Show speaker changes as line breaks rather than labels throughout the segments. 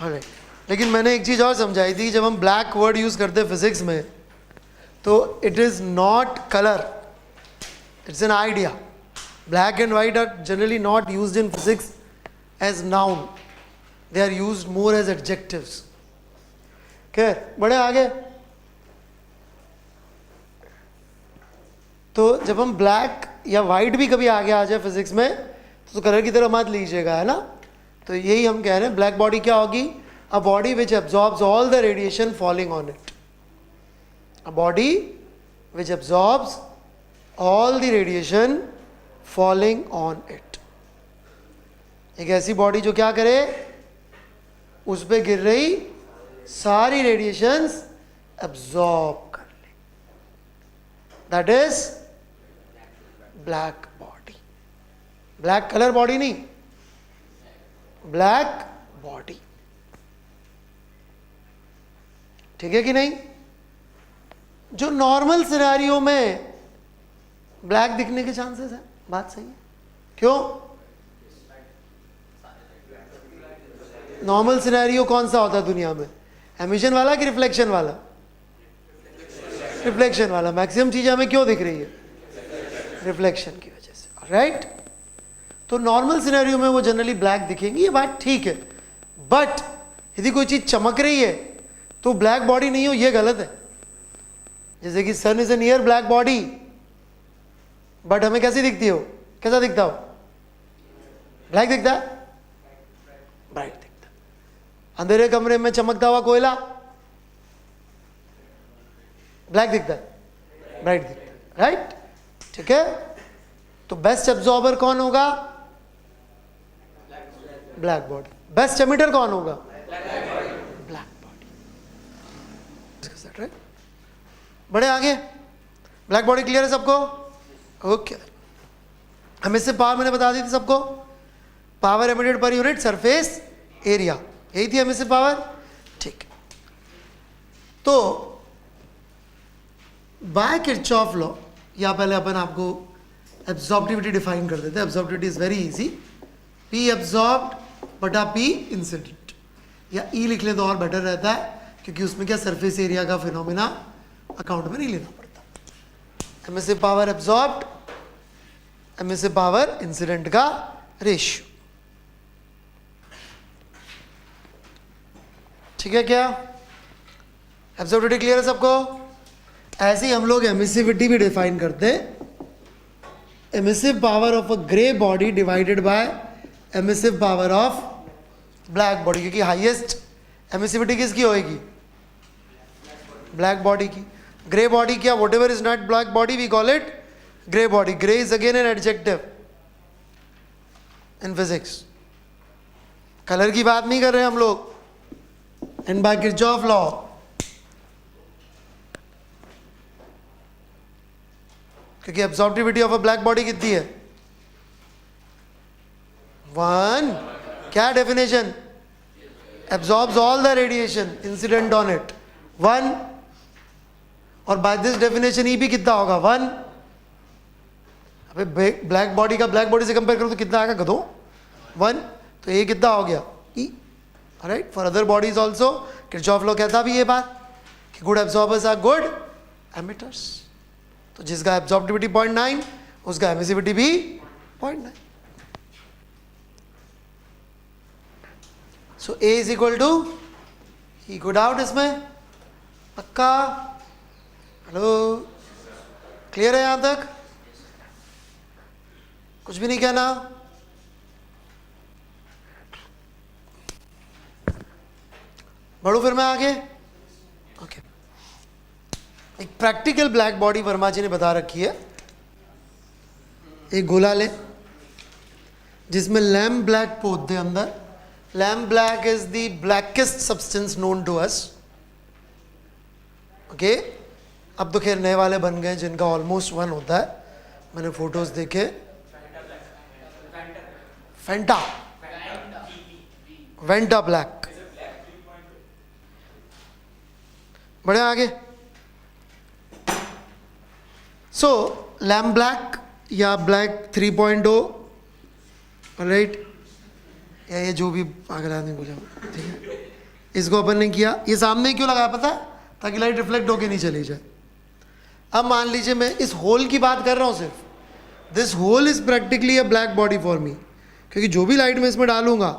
अरे लेकिन मैंने एक चीज़ और समझाई थी, जब हम ब्लैक वर्ड यूज़ करते हैं फिजिक्स में, तो it is not colour, it's an idea. Black and white are generally not used in physics as noun, they are used more as adjectives. खैर बड़े आगे. तो जब हम ब्लैक या वाइट भी कभी आगे आ जाए फिजिक्स में, तो कलर की तरह मत लीजिएगा, है ना. तो यही हम कह रहे हैं, ब्लैक बॉडी क्या होगी? A body which absorbs all the radiation falling on it. A body which absorbs all the radiation falling on it. एक ऐसी बॉडी जो क्या करे, उस पे गिर रही सारी रेडिएशंस एब्जॉर्ब कर ले. That is black body. Black colour body नहीं, ब्लैक बॉडी. ठीक है कि नहीं? जो नॉर्मल सिनेरियो में ब्लैक दिखने के चांसेस है, बात सही है. क्यों? नॉर्मल सिनेरियो कौन सा होता है दुनिया में? एमिशन वाला कि रिफ्लेक्शन वाला? रिफ्लेक्शन वाला. मैक्सिमम चीजें हमें क्यों दिख रही है? रिफ्लेक्शन की वजह से. राइट? तो नॉर्मल सिनेरियो में वो जनरली ब्लैक दिखेंगी, ये बात ठीक है. बट यदि कोई चीज चमक रही है तो ब्लैक बॉडी नहीं हो, ये गलत है. जैसे कि sun is a near black body, but हमें कैसी दिखती हो? कैसा दिखता हो? ब्लैक दिखता है? ब्राइट दिखता है. अंधेरे कमरे में चमकता हुआ कोयला ब्लैक दिखता है? ब्राइट दिखता है. राइट? ठीक है. तो बेस्ट एब्जॉर्बर कौन होगा? Black body. बेस्ट एमिटर कौन होगा? Black body. राइट? बड़े आगे. ब्लैक बॉडी क्लियर है सबको? ओके. हम इससे पावर मैंने बता दी थी सबको. Power emitted per unit surface area, यही थी एमिसिव पावर. ठीक. तो बाय किरचॉफ लॉ, या पहले अपन आपको एब्जॉर्बिविटी डिफाइन कर देते हैं. एब्जॉर्बिविटी is very easy. P absorbed बटा पी इंसिडेंट, या ई लिख ले तो और बेटर रहता है, क्योंकि उसमें क्या सरफेस एरिया का फिनोमिना अकाउंट में नहीं लेना पड़ता. Emissive power absorbed, emissive power incident का रेशियो. ठीक है क्या? एब्जॉर्बिविटी क्लियर है सबको? ऐसे ही हम लोग एमिसिविटी भी डिफाइन करते हैं. Emissive power of a grey body divided by emissive power of black body, क्योंकि हाईएस्ट एमिसिविटी किसकी होएगी? ब्लैक बॉडी की. ग्रे बॉडी क्या? Whatever is not black body we call it grey body. Grey is again an adjective in physics. Colour की बात नहीं कर रहे हम लोग. एंड बाय किरचॉफ लॉ, क्योंकि एब्जॉर्बिविटी ऑफ अ ब्लैक बॉडी कितनी है? 1. क्या definition? Absorbs all the radiation incident on it. 1. और बाय दिस डेफिनेशन ई भी कितना होगा? 1. अबे ब्लैक बॉडी का ब्लैक बॉडी से कंपेयर करो तो कितना आएगा गधो? 1. तो ये कितना हो गया? E. Right? For other bodies also Kirchhoff law कहता भी ये बात कि good absorbers are good emitters. तो जिसका एब्जॉर्बिविटी 0.9, उसका एमिसिविटी भी 0.9. So A is equal to E. गुड आउट इसमें? पक्का? हेलो, क्लियर है यहां तक? कुछ भी नहीं कहना? बढ़ू फिर मैं आगे. ओके. एक प्रैक्टिकल ब्लैक बॉडी वर्मा जी ने बता रखी है. एक गोला ले जिसमें लैम्प ब्लैक पोत दे अंदर. Lamp black is the blackest substance known to us. Okay. अब तो खैर नए वाले बन गए जिनका ऑलमोस्ट 1 होता है. मैंने फोटोज देखे. फेंटा, वेंटा ब्लैक. बढ़े आगे. सो लैम्प ब्लैक या ब्लैक 3.0, राइट, या ये जो भी अगर आदमी बोला, ठीक है. इसको अपन ने किया, ये सामने क्यों लगाया पता है? ताकि लाइट रिफ्लेक्ट होके नहीं चली जाए। अब मान लीजिए मैं इस होल की बात कर रहा हूँ सिर्फ, this hole is practically a black body for me, क्योंकि जो भी लाइट मैं इसमें डालूंगा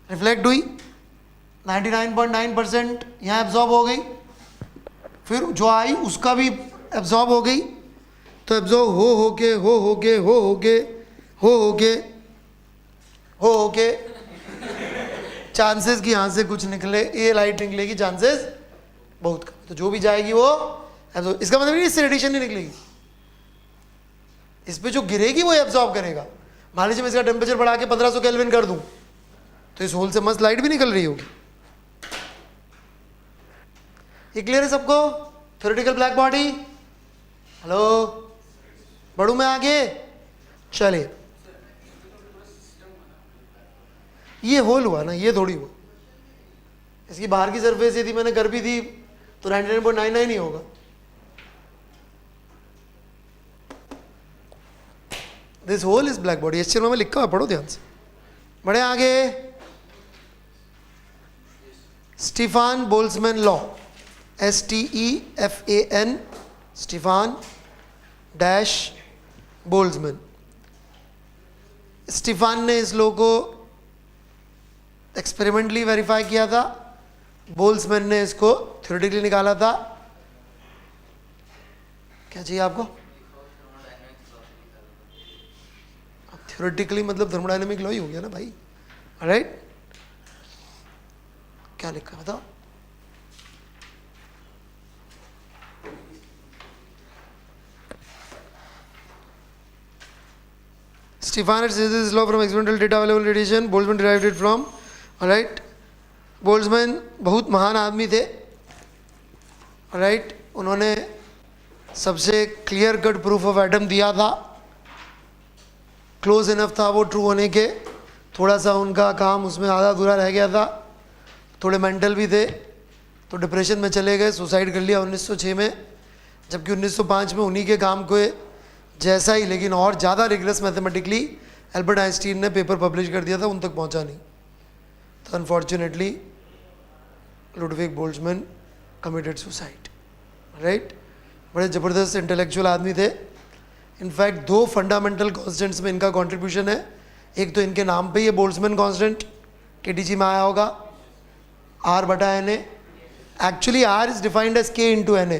रिफ्लेक्ट हुई, 99.9% यहाँ एब्जॉर्ब हो गई, फिर जो आई उसका भी एब्जॉर्ब हो गई, तो एब्जॉर्ब हो के चांसेस कि यहाँ से कुछ निकले, ये लाइट निकलेगी, चांसेस बहुत कम। तो जो भी जाएगी वो एब्जॉर्ब, इसका मतलब नहीं इससे रेडिएशन नहीं निकलेगी, इस पे जो गिरेगी वो एब्जॉर्ब करेगा। मान लीजिए मैं इसका टेम्परेचर बढ़ा के 1500 केल्विन कर दूं, तो इस होल से मस्त लाइट भी निकल रही होगी। ये क्लियर है सबको? Theoretical black body. हेलो, बढ़ू मैं आगे? चलिए, ये होल हुआ ना, ये थोड़ी हुआ, इसकी बाहर की सरफेस यदि मैंने कर भी दी तो 99.99 ही होगा। This hole is black body, HCL में लिखा हुआ, पढ़ो ध्यान से। बढ़े आगे, Stefan Boltzmann law, STEFAN, Stefan dash Boltzmann. Stefan ने इस लॉ को एक्सपेरिमेंटली वेरीफाई किया था, बोल्ट्जमैन ने इसको थ्योरेटिकली निकाला था। क्या चाहिए आपको? थ्योरेटिकली मतलब थर्मोडायनेमिक लॉ ही हो गया ना भाई, राइट? क्या लिखा बताओ? Stefan says this law from experimental data available radiation. Boltzmann derived it from, alright. Boltzmann बहुत महान आदमी थे, राइट? उन्होंने सबसे clear cut proof of atom दिया था, क्लोज इनफ था वो ट्रू होने के, थोड़ा सा उनका काम उसमें आधा अधूरा रह गया था, थोड़े मेंटल भी थे, तो डिप्रेशन में चले गए, सुसाइड कर लिया 1906 में, जबकि 1905 में उन्हीं के काम को जैसा ही लेकिन और ज़्यादा रिगरस मैथमेटिकली एल्बर्ट आइंस्टीन ने पेपर पब्लिश कर दिया था, उन तक पहुंचा नहीं। तो unfortunately Ludwig Boltzmann committed suicide, right? बड़े ज़बरदस्त इंटेलेक्चुअल आदमी थे। इनफैक्ट 2 फंडामेंटल कॉन्स्टेंट्स में इनका कंट्रीब्यूशन है। एक तो इनके नाम पे ही है बोल्ट्जमैन कांस्टेंट, केटीजी में आया होगा, R/Na। Actually R is defined as K into Na।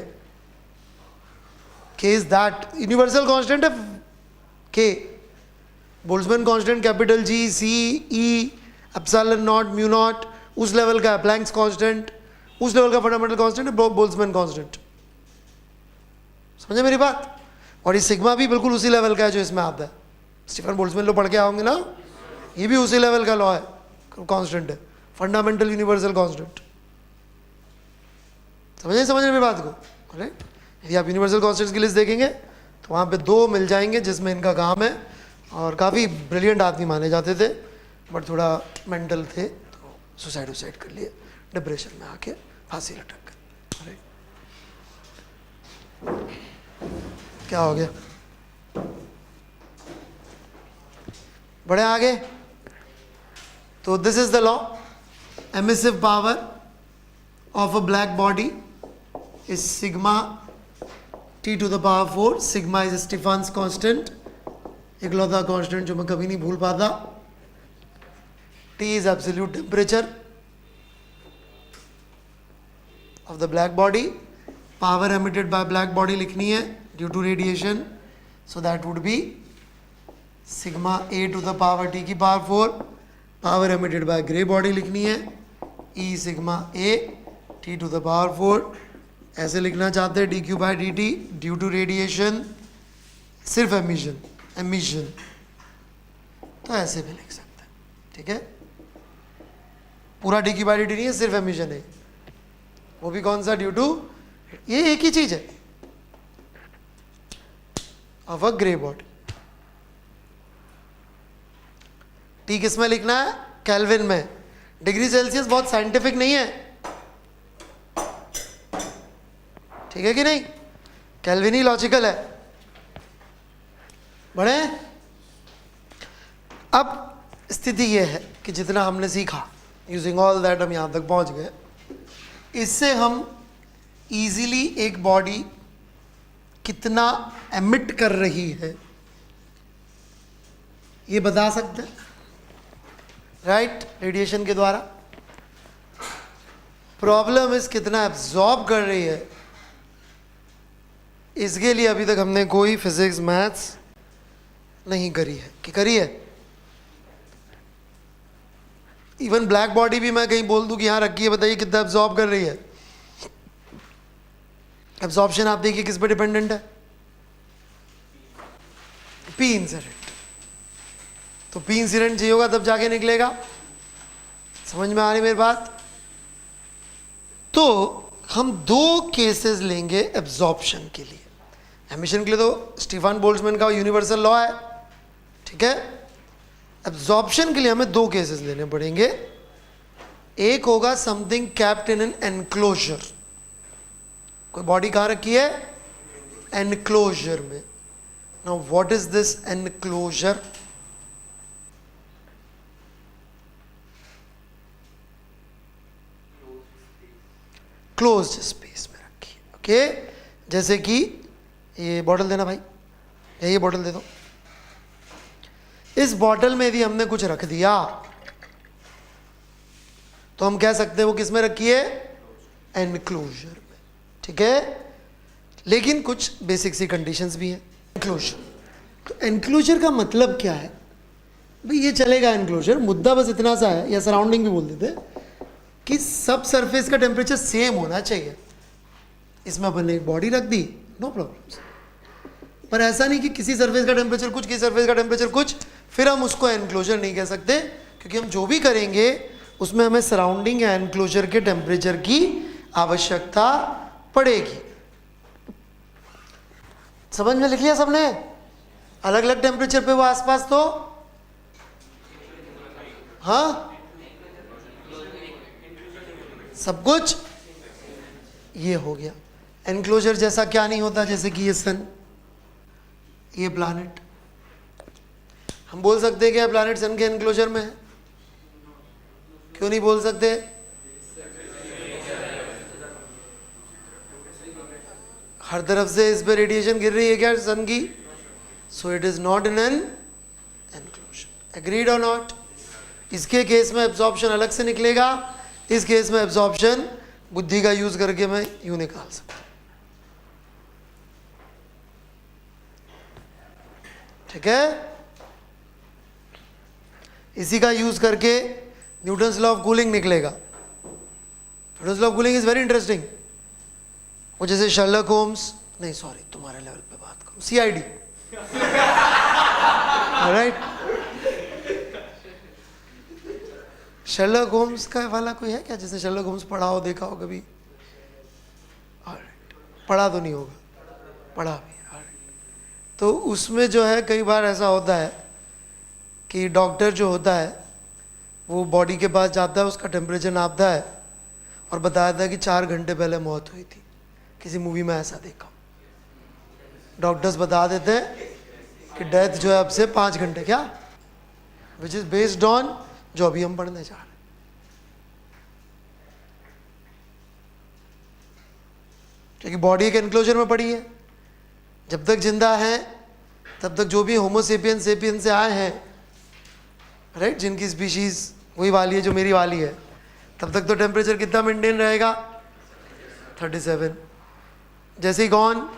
K is that universal constant of K. Boltzmann constant capital G, C, E, epsilon not, mu naught, उस लेवल का है। प्लैंक्स कांस्टेंट उस level का fundamental constant है Boltzmann constant. समझे मेरी बात? और ये सिग्मा भी बिल्कुल उसी लेवल का है जो इसमें आता है। स्टीफन बोल्ट्जमैन लो पढ़ के आओगे ना, ये भी उसी लेवल का लॉ है, कांस्टेंट है, फंडामेंटल यूनिवर्सल कांस्टेंट। समझे मेरी बात को? राइट? यदि आप यूनिवर्सल कांस्टेंट्स की लिस्ट देखेंगे तो वहाँ पे 2 मिल जाएंगे जिसमें इनका काम है, और काफ़ी ब्रिलियंट आदमी माने जाते थे, बट थोड़ा मेंटल थे, तो सुसाइड कर लिए, डिप्रेशन में आके फांसी लटक गए। राइट? क्या हो गया? बढ़े आगे। तो this is the law, emissive power of a black body is sigma T to the power 4. Sigma is Stefan's constant, इकलौता कांस्टेंट जो मैं कभी नहीं भूल पाता। T is absolute temperature of the black body. Power emitted by black body लिखनी है due to radiation, so that would be sigma A to the power T की power 4. Power emitted by grey body लिखनी है E sigma A T to the power 4. ऐसे लिखना चाहते हैं dq by dt due to radiation, सिर्फ emission, तो ऐसे भी लिख सकते हैं। ठीक है? पूरा dq by dt नहीं है, सिर्फ एमिशन है, वो भी कौन सा? ड्यू टू, ये एक ही चीज है, of a grey body. T किस में लिखना है? केल्विन में। डिग्री सेल्सियस बहुत साइंटिफिक नहीं है, ठीक है कि नहीं? केल्विन ही लॉजिकल है। बढ़े? अब स्थिति यह है कि जितना हमने सीखा यूजिंग ऑल दैट हम यहाँ तक पहुँच गए। इससे हम इजीली एक बॉडी कितना एमिट कर रही है ये बता सकते हैं, राइट, रेडिएशन के द्वारा। प्रॉब्लम इस कितना एब्जॉर्ब कर रही है, इसके लिए अभी तक हमने कोई फिजिक्स मैथ्स नहीं करी है। कि करी है? इवन ब्लैक बॉडी भी मैं कहीं बोल दूं कि यहाँ रखी है, बताइए कितना एब्जॉर्ब कर रही है। एब्जॉर्प्शन आप देखिए किस पे डिपेंडेंट है, पी इंसिडेंट। तो पी इंसिडेंट चाहिए होगा तब जाके निकलेगा। समझ में आ रही मेरी बात? तो हम दो केसेस लेंगे एब्जॉर्प्शन के लिए। एमिशन के लिए तो स्टीफन बोल्ट्जमैन का यूनिवर्सल लॉ है, ठीक है। एब्जॉर्प्शन के लिए हमें दो केसेस लेने पड़ेंगे। एक होगा something capped in an enclosure. कोई बॉडी कहाँ रखी है? एनक्लोजर में। Now what is this enclosure? Closed space में रखी है, ओके। जैसे कि ये बॉटल देना भाई, ये बॉटल दे दो। इस बॉटल में यदि हमने कुछ रख दिया तो हम कह सकते हैं वो किस में रखी है? एनक्लोजर में, ठीक है। लेकिन कुछ बेसिक सी कंडीशंस भी हैं। एनक्लोजर, तो एनक्लोजर का मतलब क्या है भाई? ये चलेगा एनक्लोजर, मुद्दा बस इतना सा है, या सराउंडिंग भी बोल देते कि सब सरफेस का टेम्परेचर सेम होना चाहिए। इसमें अपन ने एक बॉडी रख दी, नो प्रॉब्लम्स, पर ऐसा नहीं कि किसी सरफेस का टेम्परेचर कुछ, किसी सरफेस का टेम्परेचर कुछ, फिर हम उसको एनक्लोजर नहीं कह सकते, क्योंकि हम जो भी करेंगे उसमें हमें सराउंडिंग या एनक्लोजर के टेम्परेचर की आवश्यकता पड़ेगी। समझ में लिख लिया सबने? अलग अलग टेम्परेचर पे वो आसपास, तो हाँ सब कुछ ये हो गया। एनक्लोजर जैसा क्या नहीं होता, जैसे कि ये सन, ये प्लैनेट, हम बोल सकते हैं कि प्लैनेट सन के एनक्लोजर में है? क्यों नहीं बोल सकते? हर तरफ से इस पे रेडिएशन गिर रही है क्या सन की? So it is not in an enclosure. Agreed और नॉट? इसके केस में एब्जॉर्प्शन अलग से निकलेगा, इस केस में एब्जॉर्प्शन बुद्धि का यूज करके मैं यूं निकाल सकता हूं, ठीक है। इसी का यूज करके न्यूटन्स लॉ ऑफ कूलिंग निकलेगा। Newton's law of cooling is very interesting. वो जैसे शर्लक होम्स, नहीं सॉरी तुम्हारे लेवल पे बात करूं, सीआईडी, राइट। शर्लक होम्स का वाला कोई है क्या जिसने शर्लक होम्स पढ़ा हो, देखा हो कभी? पढ़ा तो नहीं होगा, पढ़ा भी। तो उसमें जो है कई बार ऐसा होता है कि डॉक्टर जो होता है वो बॉडी के पास जाता है, उसका टेम्परेचर नापता है और बताता है कि 4 घंटे पहले मौत हुई थी। किसी मूवी में ऐसा देखा, डॉक्टर्स बता देते हैं कि डेथ जो है अब से 5 घंटे, क्या, विच इज बेस्ड ऑन जो अभी हम पढ़ने जा रहे हैं। क्योंकि बॉडी एक एनक्लोजर में पड़ी है, जब तक जिंदा है तब तक जो भी होमोसेपियन सेपियन से आए हैं, राइट, जिनकी स्पीशीज वही वाली है जो मेरी वाली है, तब तक तो टेम्परेचर कितना मेंटेन रहेगा? 37। जैसे ही गॉन,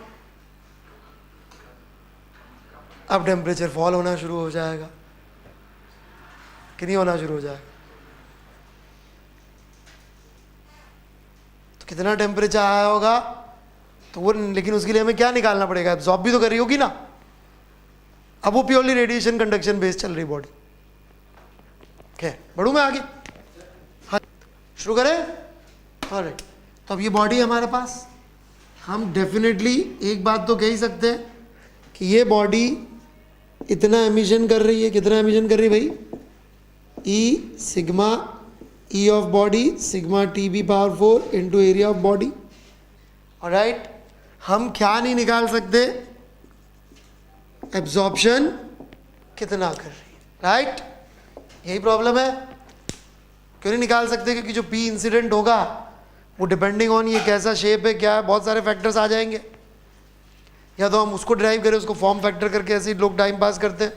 अब टेम्परेचर फॉल होना शुरू हो जाएगा कि नहीं होना शुरू हो जाएगा? तो कितना टेम्परेचर आया होगा तो वो, लेकिन उसके लिए हमें क्या निकालना पड़ेगा? एब्जॉर्ब भी तो कर रही होगी ना। अब वो प्योरली रेडिएशन कंडक्शन बेस्ड चल रही बॉडी। क्या बढ़ूं मैं आगे? हाँ शुरू करें। ऑलराइट, तो अब ये बॉडी हमारे पास, हम डेफिनेटली एक बात तो कह ही सकते हैं कि ये बॉडी इतना एमिशन कर रही है। कितना एमिशन कर रही है भाई? E sigma e of body sigma T B power 4 into area of body. Alright, हम क्या नहीं निकाल सकते? एब्जॉर्प्शन कितना कर रही है, राइट। यही प्रॉब्लम है, क्यों नहीं निकाल सकते? क्योंकि जो पी इंसिडेंट होगा वो डिपेंडिंग ऑन ये कैसा शेप है, क्या है, बहुत सारे फैक्टर्स आ जाएंगे। या तो हम उसको ड्राइव करें, उसको फॉर्म फैक्टर करके ऐसे ही लोग टाइम पास करते हैं,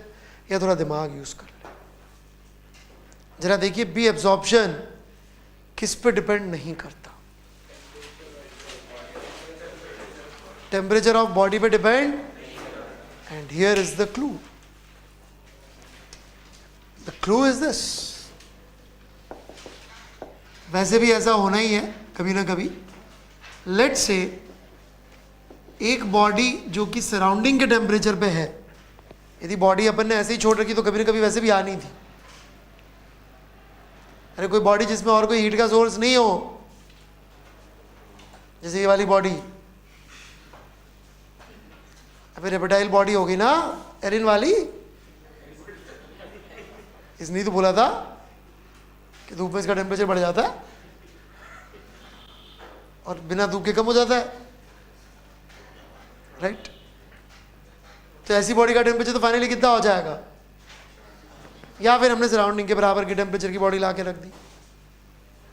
या थोड़ा दिमाग यूज कर ले। जरा देखिए, बी एब्जॉर्प्शन किस पे डिपेंड नहीं करता, टेम्परेचर ऑफ बॉडी पे depend. And here is the clue, the clue is this. वैसे भी ऐसा होना ही है कभी ना कभी। लेट्स से एक बॉडी जो कि सराउंडिंग के टेम्परेचर पे है, यदि बॉडी अपन ने ऐसे ही छोड़ रखी तो कभी ना कभी वैसे भी आनी थी। अरे कोई बॉडी जिसमें और कोई हीट का सोर्स नहीं हो, जैसे ये वाली बॉडी, अभी रेप्टाइल बॉडी होगी ना एरिन वाली, इसने तो बोला था कि धूप में इसका टेम्परेचर बढ़ जाता है और बिना धूप के कम हो जाता है, राइट? तो ऐसी बॉडी का टेम्परेचर तो फाइनली कितना हो जाएगा? या फिर हमने सराउंडिंग के बराबर की टेम्परेचर की बॉडी ला के रख दी,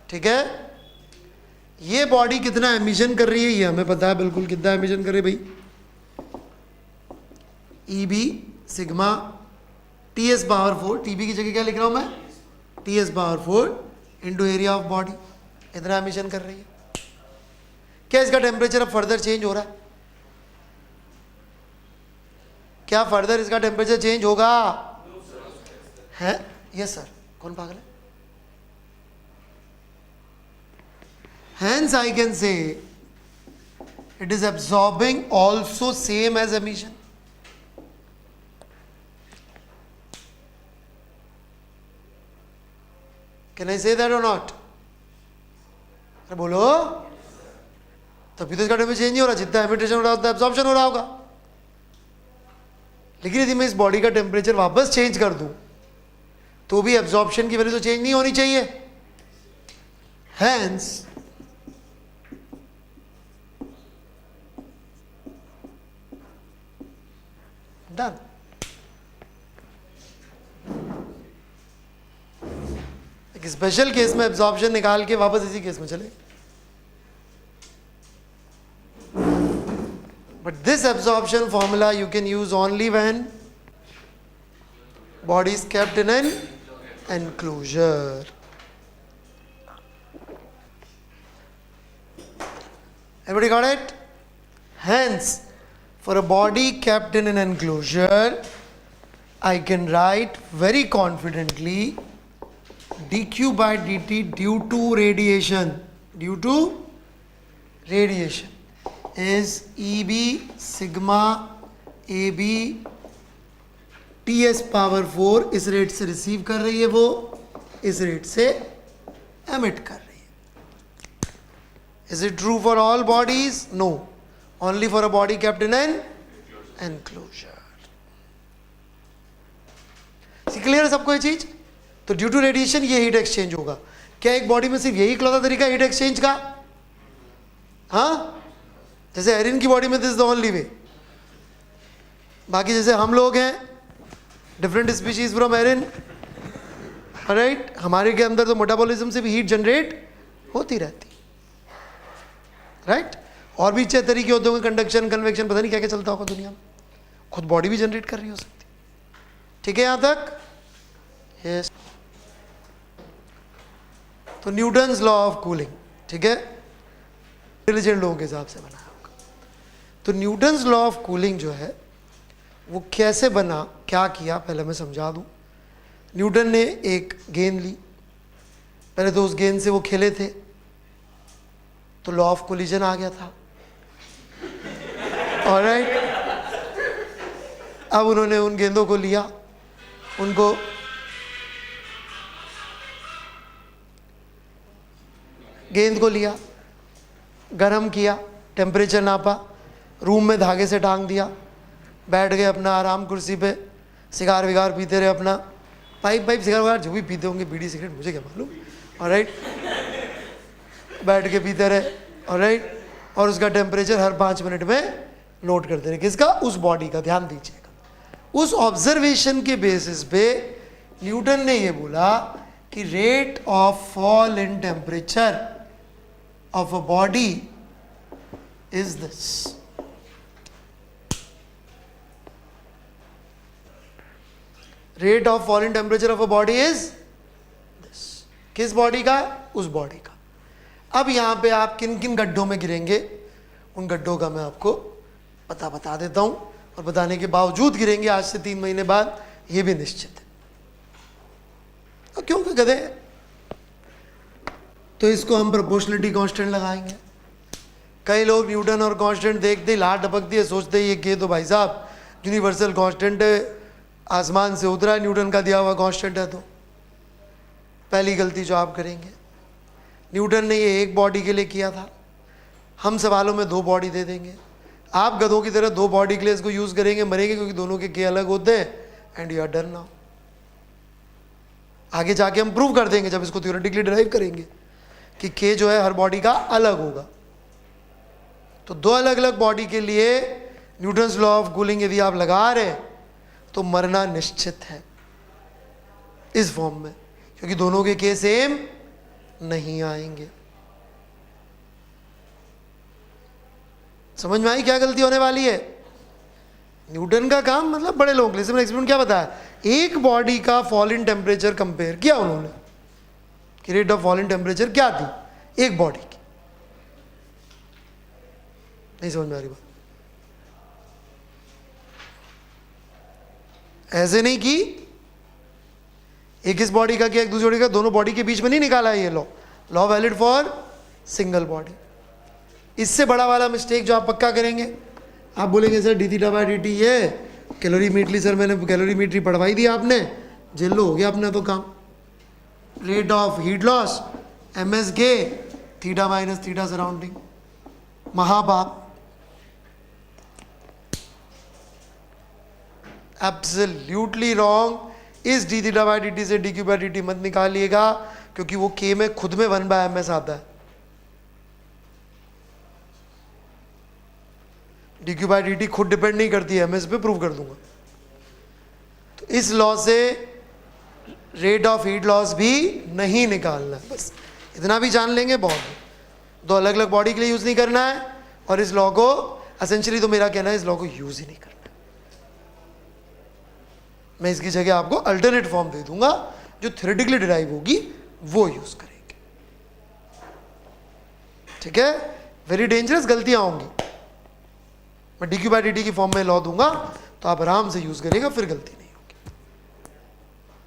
ठीक है? ये बॉडी कितना एमिशन कर रही है ये हमें पता है बिल्कुल, कितना एमिशन कर रही है भाई? EB sigma TS power 4, TB की जगह क्या लिख रहा हूं मैं? TS power 4 into area of body, इतना एमिशन कर रही है। क्या इसका टेम्परेचर अब फर्दर चेंज हो रहा है? क्या फर्दर इसका टेम्परेचर चेंज होगा? है? Yes sir. कौन पागल है? Hence I can say it is absorbing also same as emission. Can I say that or not? अरे बोलो, तभी तो इसका टेम्परेचर चेंज नहीं हो रहा, जितना एमिटेशन हो रहा है उतना एब्जॉर्प्शन हो रहा होगा। लेकिन यदि मैं इस बॉडी का टेम्परेचर वापस चेंज कर दूं तो भी एब्जॉर्प्शन की वैल्यू तो चेंज नहीं होनी चाहिए। Hence done. एक स्पेशल केस में एब्जॉर्प्शन निकाल के वापस इसी केस में चले, but this absorption formula you can use only when body is kept in an enclosure. Everybody got it? Hence, for a body kept in an enclosure, I can write very confidently dq by dt due to radiation is EB sigma AB TS power 4 इस rate से receive कर रही है, वो इस rate से emit कर रही है। Is it true for all bodies? No, only for a body kept in an enclosure. Clear है सबको ये चीज? तो ड्यू टू रेडिएशन ये हीट एक्सचेंज होगा। क्या एक बॉडी में सिर्फ यही इकलौता तरीका हीट एक्सचेंज का? हाँ, जैसे एरिन की बॉडी में this is the only way. बाकी जैसे हम लोग हैं डिफरेंट स्पीशीज फ्रॉम एरिन, राइट, हमारे के अंदर तो मेटाबॉलिज्म से भी हीट जनरेट होती रहती, राइट। और भी अच्छे तरीके होते होंगे, कंडक्शन, कन्वेक्शन, पता नहीं क्या क्या चलता होगा दुनिया में, खुद बॉडी भी जनरेट कर रही हो सकती। ठीक है यहाँ तक? यस। तो न्यूटन्स लॉ ऑफ कूलिंग, ठीक है, इंटेलिजेंट लोगों के हिसाब से बनाया होगा। तो न्यूटन्स लॉ ऑफ कूलिंग जो है वो कैसे बना, क्या किया, पहले मैं समझा दूं। न्यूटन ने एक गेंद ली, पहले तो उस गेंद से वो खेले थे तो लॉ ऑफ कोलिजन आ गया था, ऑलराइट। अब उन्होंने उन गेंदों को लिया, उनको गेंद को लिया, गरम किया, टेम्परेचर नापा, रूम में धागे से टांग दिया, बैठ गए अपना आराम कुर्सी पे, सिगार विगार पीते रहे, अपना पाइप सिगार विगार जो भी पीते होंगे, बीड़ी सिगरेट मुझे क्या मालूम, ऑलराइट, बैठ के पीते रहे, ऑलराइट। और उसका टेम्परेचर हर 5 मिनट में नोट करते रहे। किसका? उस बॉडी का। ध्यान दीजिएगा, उस ऑब्जर्वेशन के बेसिस पे न्यूटन ने ये बोला कि rate of fall in temperature of a body is this. Rate of fall in temperature of a body is this. किस बॉडी का? उस बॉडी का. अब यहां पे आप किन किन गड्ढों में गिरेंगे, उन गड्ढों का मैं आपको बता देता हूं, और बताने के बावजूद गिरेंगे आज से 3 महीने बाद, ये भी निश्चित है. और क्योंकि गधे, तो इसको हम प्रोपोर्शनलिटी कांस्टेंट लगाएंगे. कई लोग न्यूटन और कांस्टेंट देखते ही लाट टपकती है, सोचते ही ये तो भाई साहब यूनिवर्सल कांस्टेंट आसमान से उतरा है, न्यूटन का दिया हुआ कांस्टेंट है. तो पहली गलती जो आप करेंगे, न्यूटन ने ये एक बॉडी के लिए किया था, हम सवालों में 2 बॉडी दे देंगे. आप गधों की तरह 2 बॉडी के लिए इसको यूज करेंगे, मरेंगे, क्योंकि दोनों के अलग होते हैं. And you are done now. आगे जाके हम प्रूव कर देंगे जब इसको थ्योरेटिकली डिराइव करेंगे कि के जो है हर बॉडी का अलग होगा. तो 2 अलग अलग बॉडी के लिए न्यूटन्स लॉ ऑफ कूलिंग यदि आप लगा रहे हैं तो मरना निश्चित है इस फॉर्म में, क्योंकि दोनों के केस सेम नहीं आएंगे. समझ में आई क्या गलती होने वाली है? न्यूटन का काम मतलब बड़े लोगों के लिए. एक्सपेरिमेंट क्या बताया, एक बॉडी का फॉल इन टेम्परेचर कंपेयर किया उन्होंने कि rate of fall in temperature क्या थी एक बॉडी की. नहीं समझ में आ रही बात? ऐसे नहीं की, एक इस बॉडी का किया, एक दूसरी बॉडी का, दोनों बॉडी के बीच में नहीं निकाला है ये law valid for single body. इससे बड़ा वाला मिस्टेक जो आप पक्का करेंगे, आप बोलेंगे sir D theta by D T ये कैलोरीमेट्री, सर मैंने कैलोरीमेट्री पढ़वाई दी आपने, जेल लो हो गया अपना तो काम. Rate of heat loss MSK theta minus theta surrounding, महापाप. Absolutely wrong. इस D theta by D T से D Q by D T मत निकालिएगा, क्योंकि वो के में खुद में 1/ms आता है. D Q by D T खुद डिपेंड नहीं करती है, MS पे प्रूव कर दूंगा. तो इस लॉ से रेट ऑफ हीट लॉस भी नहीं निकालना है. बस इतना भी जान लेंगे बहुत. 2 अलग अलग बॉडी के लिए यूज नहीं करना है, और इस लॉ को एसेंशियली तो मेरा कहना है इस लॉ को यूज ही नहीं करना. मैं इसकी जगह आपको अल्टरनेट फॉर्म दे दूंगा जो थ्योरेटिकली डिराइव होगी, वो यूज करेंगे. ठीक है? वेरी डेंजरस गलतियां होंगी. मैं D Q by D T की फॉर्म में लॉ दूंगा तो आप आराम से यूज करिएगा, फिर गलती